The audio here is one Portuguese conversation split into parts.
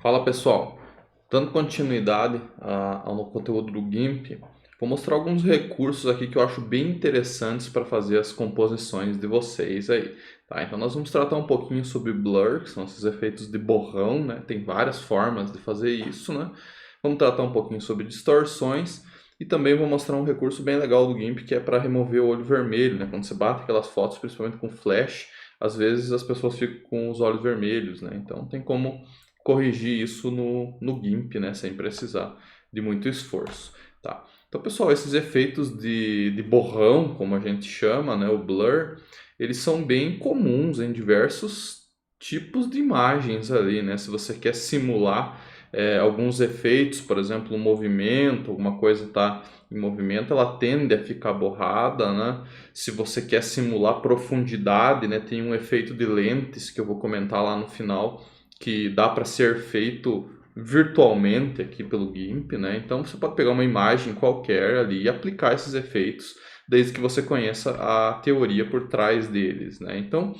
Fala pessoal, dando continuidade ao conteúdo do GIMP, vou mostrar alguns recursos aqui que eu acho bem interessantes para fazer as composições de vocês aí, tá? Então nós vamos tratar um pouquinho sobre Blur, que são esses efeitos de borrão, né? Tem várias formas de fazer isso, né? Vamos tratar um pouquinho sobre distorções e também vou mostrar um recurso bem legal do GIMP que é para remover o olho vermelho, né? Quando você bate aquelas fotos, principalmente com flash, às vezes as pessoas ficam com os olhos vermelhos, né? Então tem como corrigir isso no GIMP, né, sem precisar de muito esforço, tá? Então, pessoal, esses efeitos de borrão, como a gente chama, né, o blur, eles são bem comuns em diversos tipos de imagens ali, né? Se você quer simular alguns efeitos, por exemplo, um movimento, alguma coisa está em movimento, ela tende a ficar borrada, né? Se você quer simular profundidade, né, tem um efeito de lentes que eu vou comentar lá no final, que dá para ser feito virtualmente aqui pelo GIMP, né? Então você pode pegar uma imagem qualquer ali e aplicar esses efeitos, desde que você conheça a teoria por trás deles, né? Então,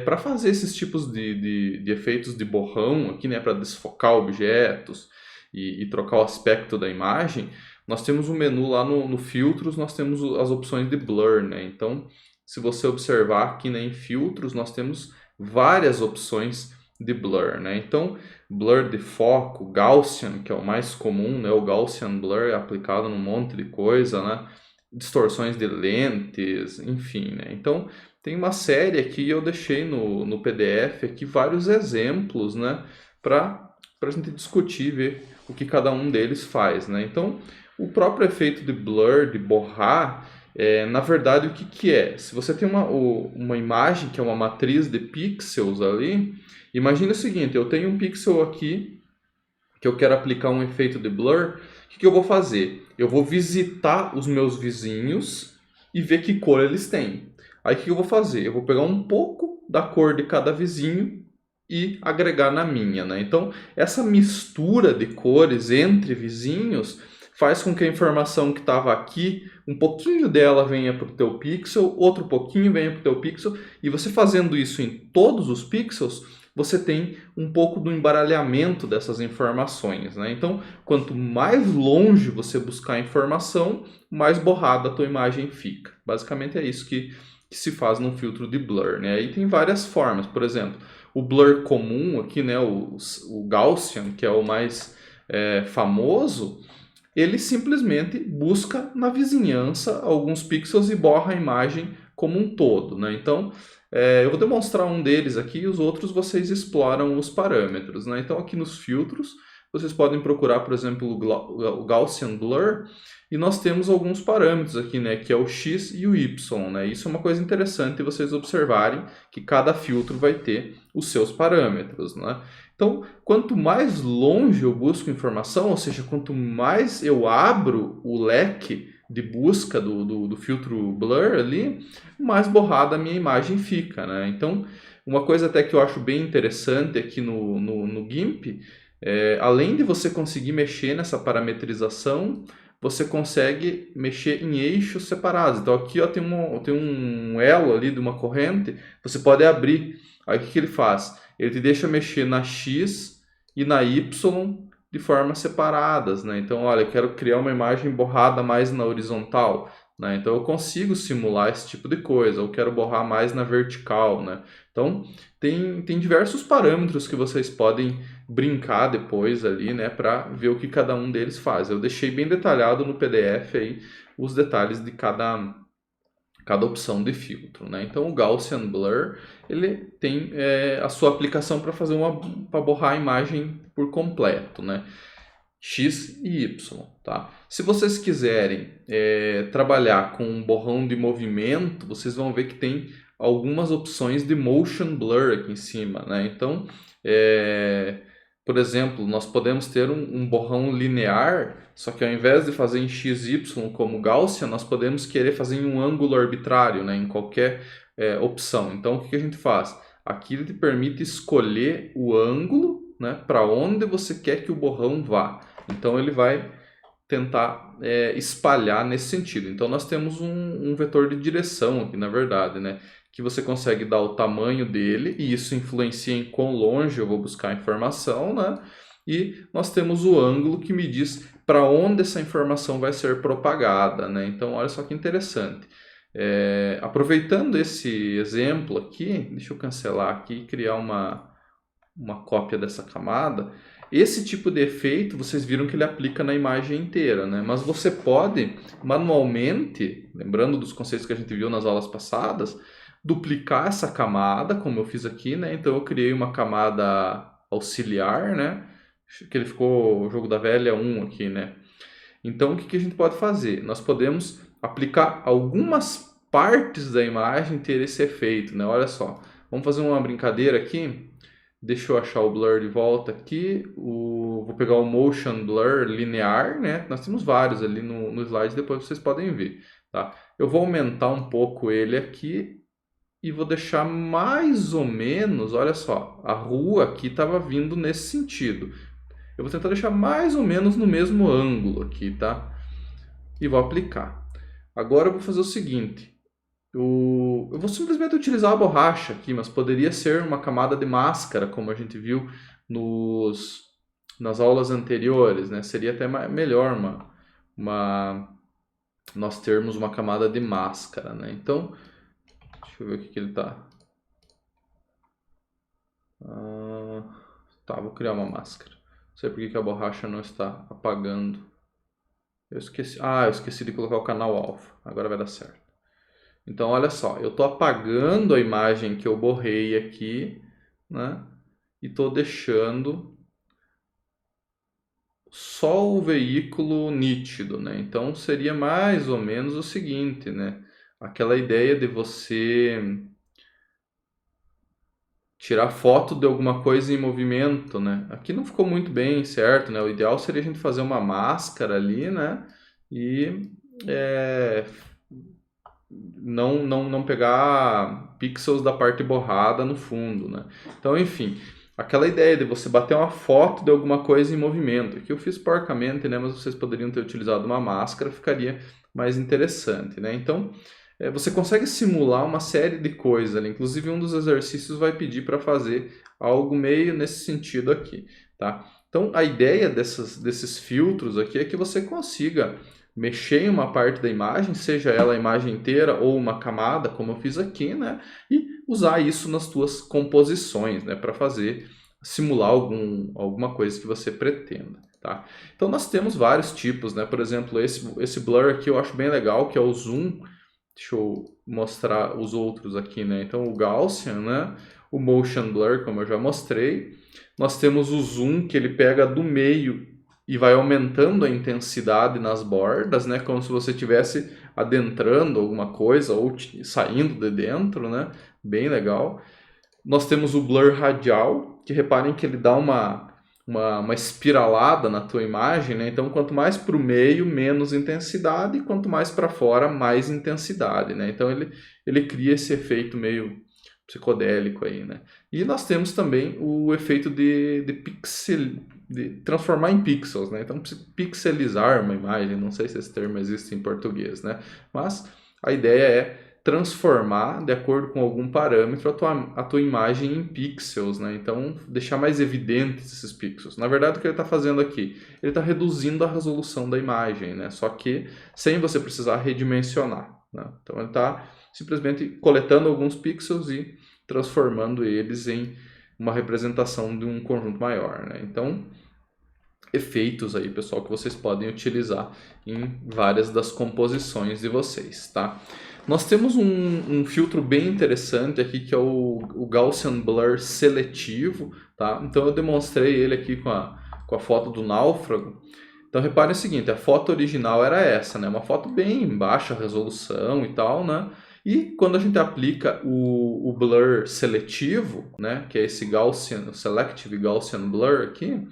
para fazer esses tipos de efeitos de borrão aqui, né, para desfocar objetos e trocar o aspecto da imagem, nós temos um menu lá no filtros, nós temos as opções de blur, né? Então, se você observar aqui, né, em filtros, nós temos várias opções de blur, né? Então, blur de foco, Gaussian, que é o mais comum, né? O Gaussian blur é aplicado num monte de coisa, né? Distorções de lentes, enfim, né? Então, tem uma série aqui, eu deixei no PDF aqui vários exemplos, né? Para a gente discutir, ver o que cada um deles faz, né? Então, o próprio efeito de blur, de borrar, na verdade, o que é? Se você tem uma imagem que é uma matriz de pixels ali, imagina o seguinte, eu tenho um pixel aqui que eu quero aplicar um efeito de blur, o que eu vou fazer? Eu vou visitar os meus vizinhos e ver que cor eles têm. Aí o que eu vou fazer? Eu vou pegar um pouco da cor de cada vizinho e agregar na minha, né? Então, essa mistura de cores entre vizinhos faz com que a informação que estava aqui, um pouquinho dela venha para o teu pixel, outro pouquinho venha para o teu pixel, e você fazendo isso em todos os pixels, você tem um pouco do embaralhamento dessas informações, né? Então, quanto mais longe você buscar a informação, mais borrada a tua imagem fica. Basicamente é isso que se faz no filtro de blur, né? Aí tem várias formas, por exemplo, o blur comum aqui, né, o Gaussian, que é o mais famoso, ele simplesmente busca na vizinhança alguns pixels e borra a imagem como um todo, né? Então, eu vou demonstrar um deles aqui e os outros vocês exploram os parâmetros, né? Então, aqui nos filtros, vocês podem procurar, por exemplo, o Gaussian Blur, e nós temos alguns parâmetros aqui, né? Que é o X e o Y, né? Isso é uma coisa interessante vocês observarem, que cada filtro vai ter os seus parâmetros, né? Então, quanto mais longe eu busco informação, ou seja, quanto mais eu abro o leque de busca do filtro blur ali, mais borrada a minha imagem fica, né? Então, uma coisa até que eu acho bem interessante aqui no GIMP, além de você conseguir mexer nessa parametrização, você consegue mexer em eixos separados. Então, aqui ó, tem um elo ali de uma corrente, você pode abrir. Aí o que ele faz? Ele te deixa mexer na X e na Y de formas separadas, né? Então, olha, eu quero criar uma imagem borrada mais na horizontal, né? Então, eu consigo simular esse tipo de coisa. Eu quero borrar mais na vertical, né? Então, tem diversos parâmetros que vocês podem brincar depois ali, né? Para ver o que cada um deles faz. Eu deixei bem detalhado no PDF aí os detalhes de cada opção de filtro, né? Então o Gaussian Blur ele tem a sua aplicação para fazer para borrar a imagem por completo, né? X e Y, tá? Se vocês quiserem trabalhar com um borrão de movimento, vocês vão ver que tem algumas opções de Motion Blur aqui em cima, né? Então, por exemplo, nós podemos ter um borrão linear, só que ao invés de fazer em XY como Gaussian, nós podemos querer fazer em um ângulo arbitrário, né, em qualquer opção. Então, o que a gente faz? Aqui ele te permite escolher o ângulo, né, para onde você quer que o borrão vá. Então, ele vai tentar espalhar nesse sentido. Então nós temos um vetor de direção aqui, na verdade, né? Que você consegue dar o tamanho dele e isso influencia em quão longe eu vou buscar a informação, né? E nós temos o ângulo que me diz para onde essa informação vai ser propagada, né? Então olha só que interessante. Aproveitando esse exemplo aqui, deixa eu cancelar aqui e criar uma cópia dessa camada. Esse tipo de efeito, vocês viram que ele aplica na imagem inteira, né? Mas você pode manualmente, lembrando dos conceitos que a gente viu nas aulas passadas, duplicar essa camada, como eu fiz aqui, né? Então eu criei uma camada auxiliar, né? Que ele ficou o jogo da velha 1 aqui, né? Então o que a gente pode fazer? Nós podemos aplicar algumas partes da imagem ter esse efeito, né? Olha só, vamos fazer uma brincadeira aqui. Deixa eu achar o blur de volta aqui. Vou pegar o motion blur linear, né? Nós temos vários ali no slide, depois vocês podem ver, tá? Eu vou aumentar um pouco ele aqui e vou deixar mais ou menos, olha só, a rua aqui estava vindo nesse sentido. Eu vou tentar deixar mais ou menos no mesmo ângulo aqui, tá? E vou aplicar. Agora eu vou fazer o seguinte. Eu vou simplesmente utilizar a borracha aqui, mas poderia ser uma camada de máscara, como a gente viu nas aulas anteriores, né? Seria até melhor nós termos uma camada de máscara, né? Então, deixa eu ver o que ele está. Tá, vou criar uma máscara. Não sei por que a borracha não está apagando. Eu esqueci de colocar o canal alfa. Agora vai dar certo. Então, olha só, eu estou apagando a imagem que eu borrei aqui, né? E estou deixando só o veículo nítido, né? Então, seria mais ou menos o seguinte, né? Aquela ideia de você tirar foto de alguma coisa em movimento, né? Aqui não ficou muito bem certo, né? O ideal seria a gente fazer uma máscara ali, né? E não pegar pixels da parte borrada no fundo, né? Então, enfim, aquela ideia de você bater uma foto de alguma coisa em movimento. Aqui eu fiz porcamente, né? Mas vocês poderiam ter utilizado uma máscara, ficaria mais interessante, né? Então, você consegue simular uma série de coisas ali. Inclusive, um dos exercícios vai pedir para fazer algo meio nesse sentido aqui, tá? Então, a ideia desses filtros aqui é que você consiga mexer em uma parte da imagem, seja ela a imagem inteira ou uma camada, como eu fiz aqui, né? E usar isso nas tuas composições, né? Para simular alguma coisa que você pretenda, tá? Então, nós temos vários tipos, né? Por exemplo, esse blur aqui eu acho bem legal, que é o zoom. Deixa eu mostrar os outros aqui, né? Então, o Gaussian, né? O Motion Blur, como eu já mostrei. Nós temos o Zoom, que ele pega do meio e vai aumentando a intensidade nas bordas, né? Como se você estivesse adentrando alguma coisa ou saindo de dentro, né? Bem legal. Nós temos o Blur Radial, que reparem que ele dá uma espiralada na tua imagem, né? Então, quanto mais para o meio, menos intensidade, e quanto mais para fora, mais intensidade, né? Então, ele cria esse efeito meio psicodélico aí, né? E nós temos também o efeito de transformar em pixels, né? Então, pixelizar uma imagem, não sei se esse termo existe em português, né? Mas a ideia é transformar, de acordo com algum parâmetro, a tua imagem em pixels, né? Então, deixar mais evidentes esses pixels. Na verdade, o que ele está fazendo aqui? Ele está reduzindo a resolução da imagem, né? Só que sem você precisar redimensionar, né? Então, ele está simplesmente coletando alguns pixels e transformando eles em uma representação de um conjunto maior, né? Então, efeitos aí, pessoal, que vocês podem utilizar em várias das composições de vocês, tá? Nós temos um filtro bem interessante aqui, que é o Gaussian Blur seletivo, tá? Então eu demonstrei ele aqui com a foto do náufrago. Então reparem o seguinte, a foto original era essa, né? Uma foto bem baixa resolução e tal, né? E quando a gente aplica o blur seletivo, né? Que é esse Selective Gaussian Blur aqui,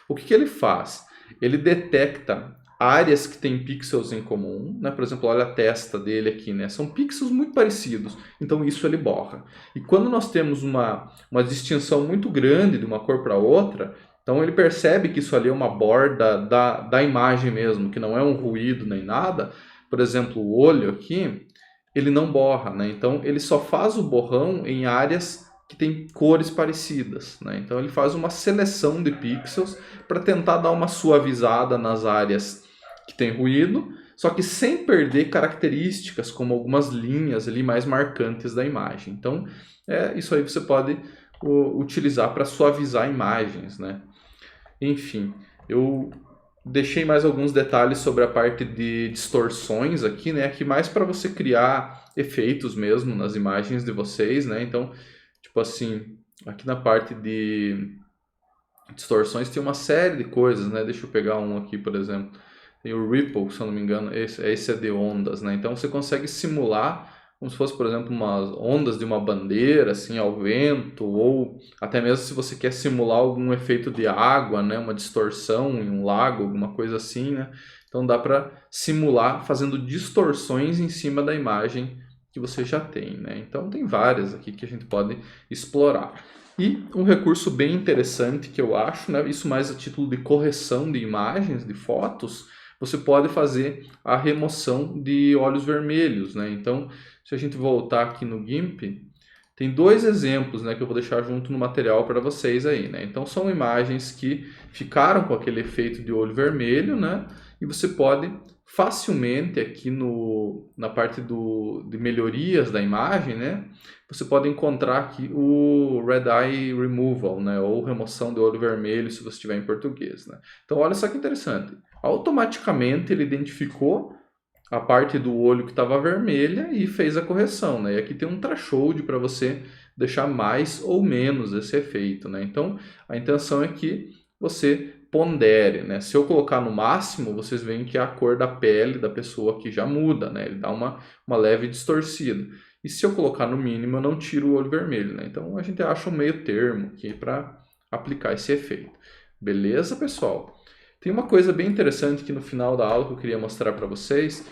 o que ele faz? Ele detecta áreas que têm pixels em comum, né? Por exemplo, olha a testa dele aqui, né? São pixels muito parecidos, então isso ele borra. E quando nós temos uma distinção muito grande de uma cor para outra, Então ele percebe que isso ali é uma borda da imagem mesmo, que não é um ruído nem nada. Por exemplo, o olho aqui, ele não borra, né? Então ele só faz o borrão em áreas que tem cores parecidas, né? Então ele faz uma seleção de pixels para tentar dar uma suavizada nas áreas que tem ruído, só que sem perder características como algumas linhas ali mais marcantes da imagem. Então isso aí você pode utilizar para suavizar imagens, né? Enfim, eu deixei mais alguns detalhes sobre a parte de distorções aqui, né? Aqui mais para você criar efeitos mesmo nas imagens de vocês, né? Então, tipo assim, aqui na parte de distorções tem uma série de coisas, né? Deixa eu pegar um aqui, por exemplo. Tem o Ripple, se eu não me engano, esse é de ondas, né? Então você consegue simular como se fosse, por exemplo, umas ondas de uma bandeira, assim, ao vento, ou até mesmo se você quer simular algum efeito de água, né? Uma distorção em um lago, alguma coisa assim, né? Então dá para simular fazendo distorções em cima da imagem que você já tem, né? Então tem várias aqui que a gente pode explorar. E um recurso bem interessante que eu acho, né, isso mais a título de correção de imagens, de fotos, você pode fazer a remoção de olhos vermelhos, né? Então, se a gente voltar aqui no GIMP, tem dois exemplos, né, que eu vou deixar junto no material para vocês aí, né? Então, são imagens que ficaram com aquele efeito de olho vermelho, né? E você pode facilmente aqui na parte de melhorias da imagem, né? Você pode encontrar aqui o Red Eye Removal, né? Ou remoção de olho vermelho, se você tiver em português, né? Então, olha só que interessante. Automaticamente ele identificou a parte do olho que estava vermelha e fez a correção, né? E aqui tem um threshold para você deixar mais ou menos esse efeito, né? Então, a intenção é que você pondere, né? Se eu colocar no máximo, vocês veem que a cor da pele da pessoa aqui já muda, né? Ele dá uma leve distorcida. E se eu colocar no mínimo, eu não tiro o olho vermelho, né? Então, a gente acha um meio termo aqui para aplicar esse efeito. Beleza, pessoal? Tem uma coisa bem interessante aqui no final da aula que eu queria mostrar para vocês,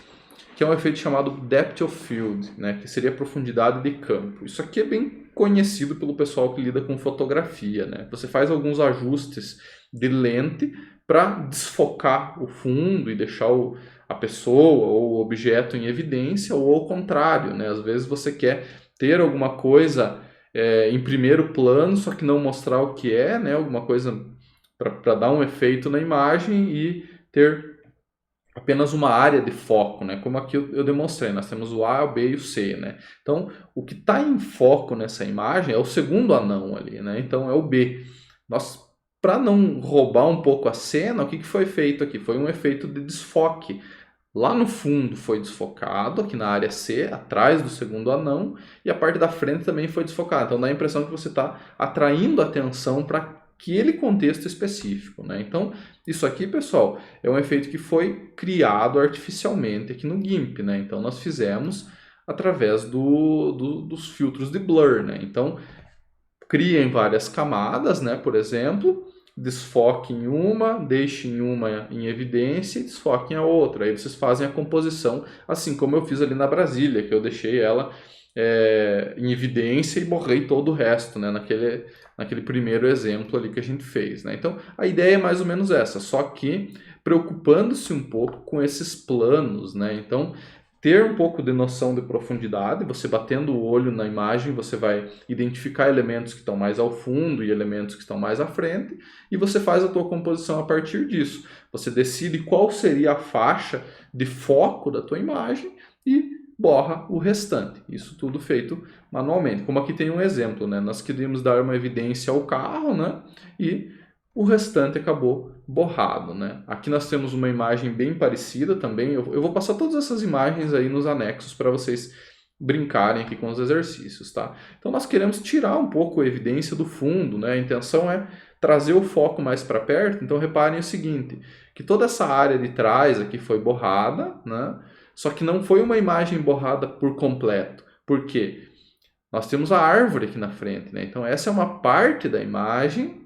que é um efeito chamado Depth of Field, né, que seria profundidade de campo. Isso aqui é bem conhecido pelo pessoal que lida com fotografia, né? Você faz alguns ajustes de lente para desfocar o fundo e deixar a pessoa ou o objeto em evidência, ou ao contrário, né? Às vezes você quer ter alguma coisa em primeiro plano, só que não mostrar o que é, né? Alguma coisa para dar um efeito na imagem e ter apenas uma área de foco, né? Como aqui eu demonstrei, nós temos o A, o B e o C, né? Então, o que está em foco nessa imagem é o segundo anão ali, né? Então, é o B. Para não roubar um pouco a cena, o que foi feito aqui? Foi um efeito de desfoque. Lá no fundo foi desfocado, aqui na área C, atrás do segundo anão, e a parte da frente também foi desfocada. Então, dá a impressão que você está atraindo atenção para aquele contexto específico, né? Então, isso aqui, pessoal, é um efeito que foi criado artificialmente aqui no GIMP, né? Então, nós fizemos através dos filtros de blur, né? Então, cria em várias camadas, né? Por exemplo, desfoque em uma, deixe em uma em evidência e desfoque em a outra. Aí vocês fazem a composição, assim como eu fiz ali na Brasília, que eu deixei ela em evidência e borrei todo o resto, né? Naquele primeiro exemplo ali que a gente fez, né? Então, a ideia é mais ou menos essa, só que preocupando-se um pouco com esses planos, né? Então, ter um pouco de noção de profundidade, você batendo o olho na imagem, você vai identificar elementos que estão mais ao fundo e elementos que estão mais à frente, e você faz a tua composição a partir disso. Você decide qual seria a faixa de foco da tua imagem e borra o restante. Isso tudo feito manualmente. Como aqui tem um exemplo, né? Nós queríamos dar uma evidência ao carro, né? E o restante acabou borrado, né? Aqui nós temos uma imagem bem parecida também. Eu vou passar todas essas imagens aí nos anexos para vocês brincarem aqui com os exercícios, tá? Então nós queremos tirar um pouco a evidência do fundo, né? A intenção é trazer o foco mais para perto. Então reparem o seguinte, que toda essa área de trás aqui foi borrada, né? Só que não foi uma imagem borrada por completo. Por quê? Nós temos a árvore aqui na frente, né? Então essa é uma parte da imagem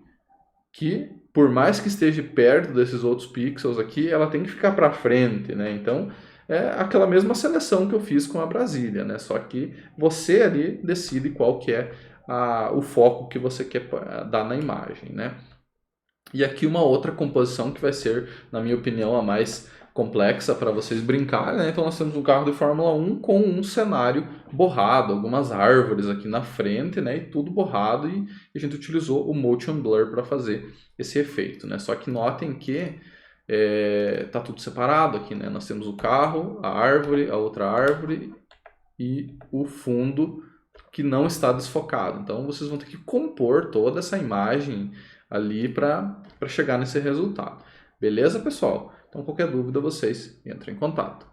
que, por mais que esteja perto desses outros pixels aqui, ela tem que ficar para frente, né? Então é aquela mesma seleção que eu fiz com a Brasília, né? Só que você ali decide qual que é o foco que você quer dar na imagem, né? E aqui uma outra composição que vai ser, na minha opinião, a mais complexa para vocês brincarem, né? Então nós temos um carro de Fórmula 1 com um cenário borrado, algumas árvores aqui na frente, né? E tudo borrado, e a gente utilizou o Motion Blur para fazer esse efeito, né? Só que notem que tá tudo separado aqui, né? Nós temos o carro, a outra árvore e o fundo que não está desfocado. Então vocês vão ter que compor toda essa imagem ali para chegar nesse resultado. Beleza, pessoal? Então qualquer dúvida vocês entrem em contato.